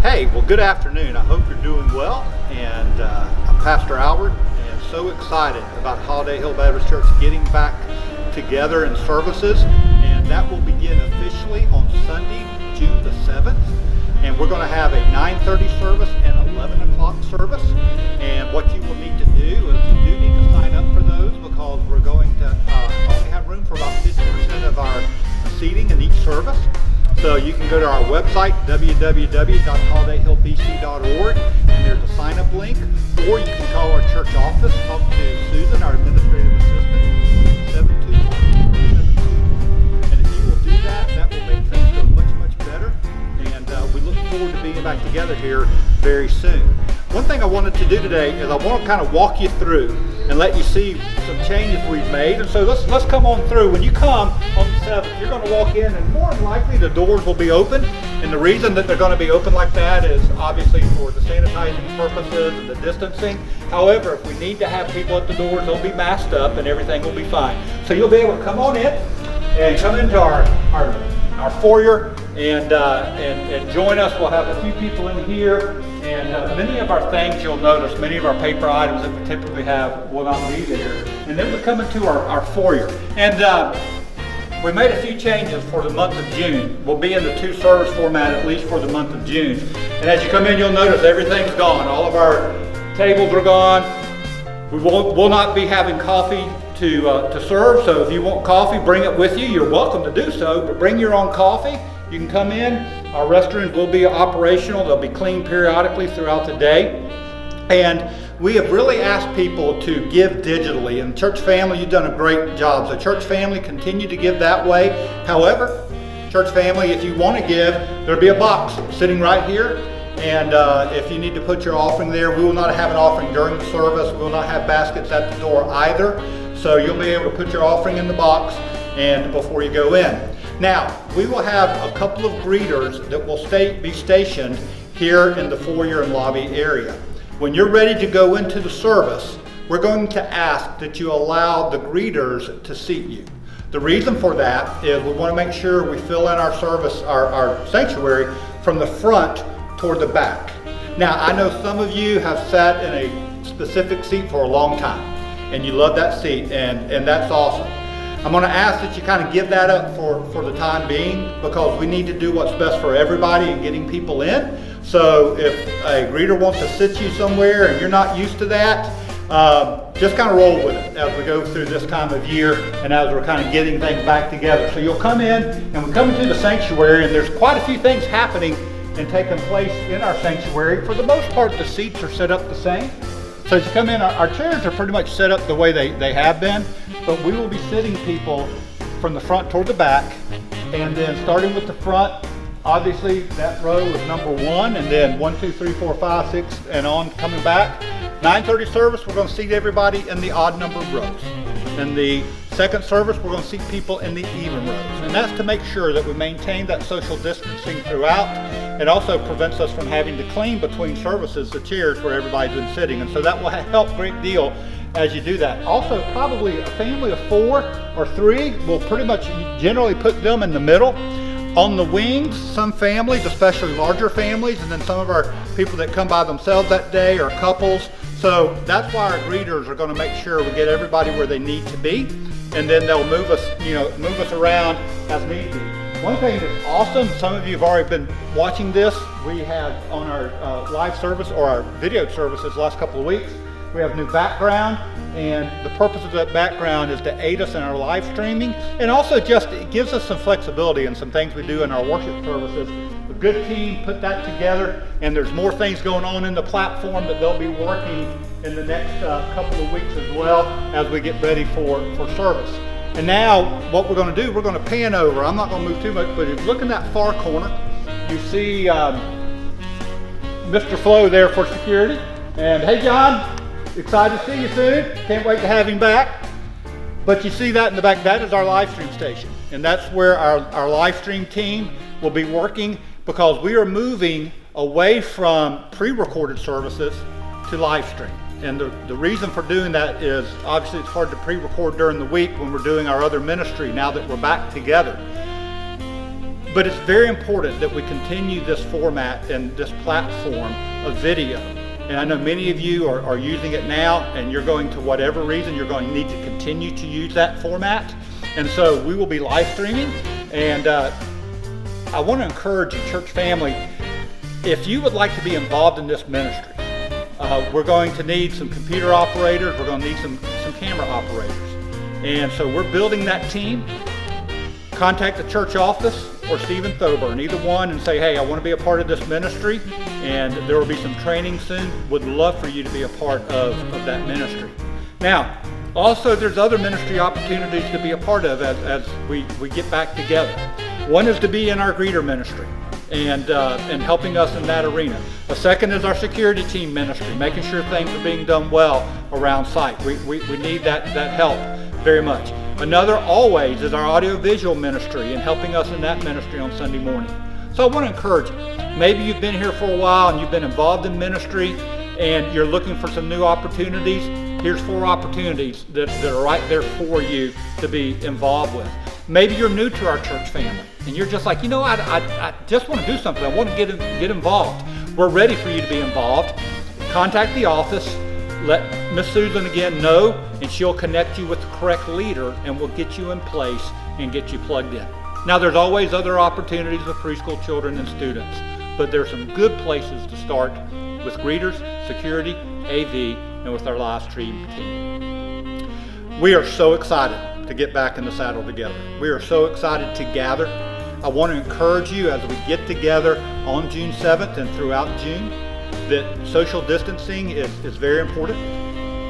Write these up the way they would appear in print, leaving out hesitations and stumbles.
Hey, well, good afternoon. I hope you're doing well. And I'm Pastor Albert, and so excited about Holiday Hill Baptist Church getting back together in services. And that will begin officially on Sunday, June the 7th. And we're going to have a 9:30 service and 11 o'clock service. And what you will need to do is you do need to sign up for those, because we're going to only have room for about 50% of our seating in each service. So you can go to our website, www.holidayhillbc.org, and there's a sign-up link, or you can call our church office, talk to Susan, our administrative assistant, 721-721. And if you will do that, that will make things go much, much better. And we look forward to being back together here very soon. One thing I wanted to do today is I want to kind of walk you through and let you see some changes we've made. And so let's come on through. When you come on the 7th, you're going to walk in, and more than likely the doors will be open. And the reason that they're going to be open like that is obviously for the sanitizing purposes and the distancing. However, if we need to have people at the doors, they'll be masked up and everything will be fine. So you'll be able to come on in and come into our foyer and join us. We'll have a few people in here. And many of our things, you'll notice, many of our paper items that we typically have will not be there. And then we come into our foyer. And we made a few changes for the month of June. We'll be in the 2-service format at least for the month of June. And as you come in, you'll notice everything's gone. All of our tables are gone. We will not be having coffee to serve. So if you want coffee, bring it with you. You're welcome to do so, but bring your own coffee. You can come in. Our restrooms will be operational. They'll be cleaned periodically throughout the day. And we have really asked people to give digitally. And church family, you've done a great job. So church family, continue to give that way. However, church family, if you want to give, there'll be a box sitting right here. And if you need to put your offering there, we will not have an offering during the service. We will not have baskets at the door either. So you'll be able to put your offering in the box and before you go in. Now, we will have a couple of greeters that will be stationed here in the foyer and lobby area. When you're ready to go into the service, we're going to ask that you allow the greeters to seat you. The reason for that is we want to make sure we fill in our service, our sanctuary, from the front toward the back. Now, I know some of you have sat in a specific seat for a long time, and you love that seat, and that's awesome. I'm going to ask that you kind of give that up for the time being, because we need to do what's best for everybody in getting people in. So if a greeter wants to sit you somewhere and you're not used to that, just kind of roll with it as we go through this time of year and as we're kind of getting things back together. So you'll come in, and we come into the sanctuary, and there's quite a few things happening and taking place in our sanctuary. For the most part, the seats are set up the same. So as you come in, our chairs are pretty much set up the way they have been, but we will be sitting people from the front toward the back, and then starting with the front, obviously that row is number 1, and then 1, 2, 3, 4, 5, 6, and on coming back. 9:30 service, we're going to seat everybody in the odd number of rows. In the second service, we're going to seat people in the even rows, and that's to make sure that we maintain that social distancing throughout. It also prevents us from having to clean between services the chairs where everybody's been sitting, and so that will help a great deal as you do that. Also, probably a family of 4 or 3, will pretty much generally put them in the middle. On the wings, some families, especially larger families, and then some of our people that come by themselves that day are couples. So that's why our greeters are going to make sure we get everybody where they need to be, and then they'll move us around as need be. One thing that's awesome, some of you have already been watching this, we have on our live service or our video services the last couple of weeks, we have new background, and the purpose of that background is to aid us in our live streaming, and also just it gives us some flexibility in some things we do in our worship services. A good team put that together, and there's more things going on in the platform that they'll be working in the next couple of weeks as well as we get ready for service. And now what we're going to do, we're going to pan over. I'm not going to move too much, but if you look in that far corner, you see Mr. Flo there for security. And hey, John, excited to see you soon. Can't wait to have him back. But you see that in the back, that is our live stream station. And that's where our live stream team will be working, because we are moving away from pre-recorded services to live stream. And the reason for doing that is obviously it's hard to pre-record during the week when we're doing our other ministry now that we're back together. But it's very important that we continue this format and this platform of video. And I know many of you are using it now, and you're going to whatever reason, you're going to need to continue to use that format. And so we will be live streaming. And I want to encourage you, church family, if you would like to be involved in this ministry, we're going to need some computer operators, we're going to need some camera operators. And so we're building that team. Contact the church office or Stephen Thoburn, either one, and say, hey, I want to be a part of this ministry, and there will be some training soon. Would love for you to be a part of that ministry. Now, also there's other ministry opportunities to be a part of as we get back together. One is to be in our greeter ministry and helping us in that arena. A second is our security team ministry, making sure things are being done well around site. We need that help very much. Another always is our audiovisual ministry and helping us in that ministry on Sunday morning. So I want to encourage you. Maybe you've been here for a while and you've been involved in ministry and you're looking for some new opportunities. Here's 4 opportunities that are right there for you to be involved with. Maybe you're new to our church family and you're just like, you know, I just want to do something. I want to get involved. We're ready for you to be involved. Contact the office. Let Miss Susan again know, and she'll connect you with the correct leader and we'll get you in place and get you plugged in. Now there's always other opportunities with preschool children and students, but there's some good places to start with greeters, security, AV, and with our live stream team. We are so excited to get back in the saddle together. We are so excited to gather. I want to encourage you as we get together on June 7th and throughout June that social distancing is very important.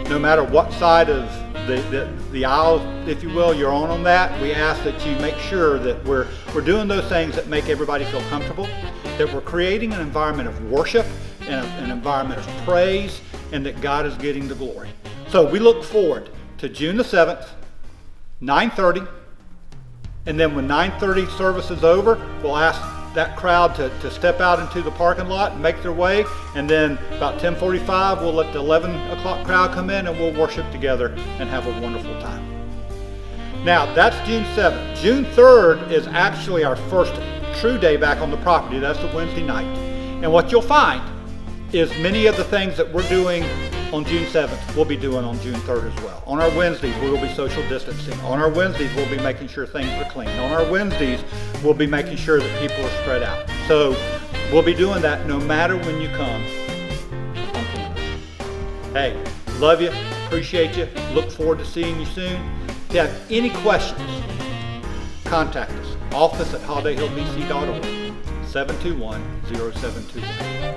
No matter what side of the aisle, if you will, you're on that, we ask that you make sure that we're doing those things that make everybody feel comfortable, that we're creating an environment of worship and an environment of praise, and that God is getting the glory. So we look forward to June the 7th, 9:30, and then when 9:30 service is over, we'll ask that crowd to step out into the parking lot and make their way, and then about 10:45 we'll let the 11 o'clock crowd come in and we'll worship together and have a wonderful time. Now that's June 7th. June 3rd is actually our first true day back on the property. That's the Wednesday night. And what you'll find is many of the things that we're doing on June 7th we'll be doing on June 3rd as well. On our Wednesdays we will be social distancing. On our Wednesdays we'll be making sure things are clean. On our Wednesdays we'll be making sure that people are spread out. So we'll be doing that no matter when you come on campus. Hey, love you, appreciate you, look forward to seeing you soon. If you have any questions, contact us, office@holidayhillbc.org, 721-0721.